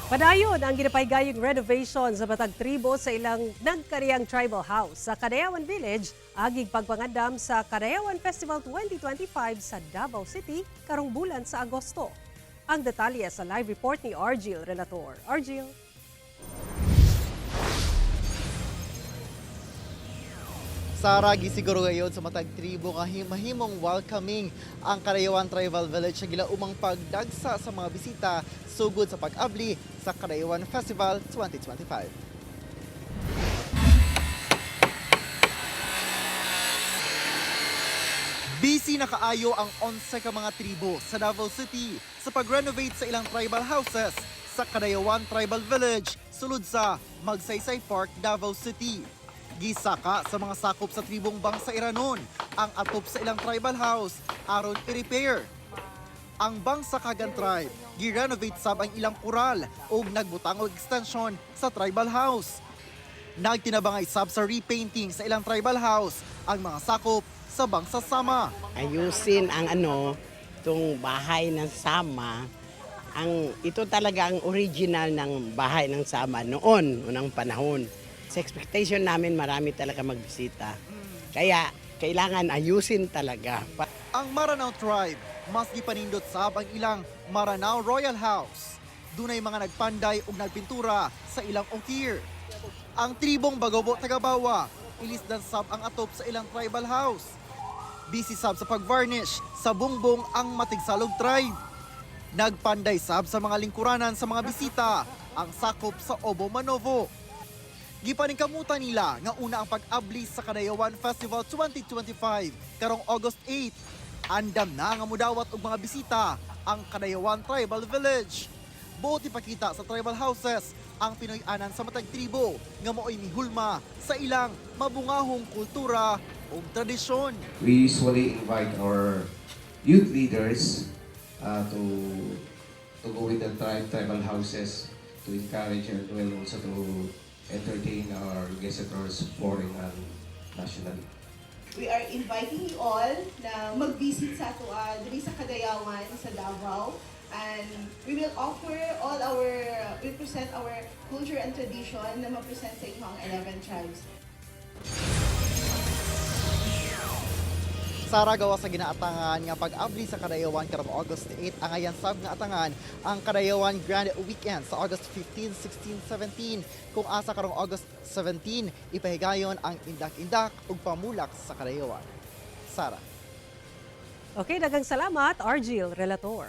Padayon ang ginapaygayong renovation sa matag tribo sa ilang nagkariyang tribal house sa Kadayawan Village, agig pagpangandam sa Kadayawan Festival 2025 sa Davao City karong bulan sa Agosto. Ang detalye sa live report ni Argil Relator. Argil. Sara, gisiguro ngayon sa matag tribo mahimong welcoming ang Kadayawan Tribal Village sa gilaumang pagdagsa sa mga bisita sugod sa pag-abli sa Kadayawan Festival 2025. Busy na kaayo ang 11 ka mga tribo sa Davao City sa pag-renovate sa ilang tribal houses sa Kadayawan Tribal Village sulod sa Magsaysay Park, Davao City. Gisaka sa mga sakop sa tribong Bangsa Iranon ang atop sa ilang tribal house aron i-repair. Ang Bangsa Kagan tribe gi-renovate sab ang ilang kural ug nagbutang og extension sa tribal house. Nagtinabangay sab sa repainting sa ilang tribal house ang mga sakop sa Bangsa Sama. Ayusin ang itong bahay ng Sama. Ito talaga ang original ng bahay ng Sama noon, unang panahon. Sa expectation namin, marami talaga magbisita. Kaya kailangan ayusin talaga. Ang Maranao tribe, mas gipanindot sab ang ilang Maranao Royal House. Dunay mga nagpanday ug nagpintura sa ilang okir. Ang tribong Bagobo Tagabawa, ilisdan sab ang atop sa ilang tribal house. Busy sab sa pag-varnish sa bungbong ang Matigsalog tribe. Nagpanday sab sa mga lingkuranan sa mga bisita ang sakop sa Obo Manovo. Gipaningkamutan nila nga una ang pag-abli sa Kadayawan Festival 2025 karong August 8. Andam na nga mudawat og mga bisita ang Kadayawan Tribal Village. Buot ipakita sa tribal houses ang Pinoy-anan sa matag tribo nga mo'y mihulma sa ilang mabungahong kultura ug tradisyon. We usually invite our youth leaders to go with the tribal houses to encourage and well also to entertain our visitors foreign and nationally. We are inviting you all na mag-visit sa ato diri sa Kadayawan sa Davao, and we will offer we present our culture and tradition na ma-present sa inyong 11 tribes. Sara, gawa sa ginaatangan nga pag-abli sa Kadayawan karong August 8, ang ayan sab nga atangan ang Kadayawan Grand Weekend sa August 15, 16, 17. Kung asa karong August 17, ipahigayon ang indak-indak ug pamulak sa Kadayawan. Sara. Okay, daghang salamat, Argil Relator.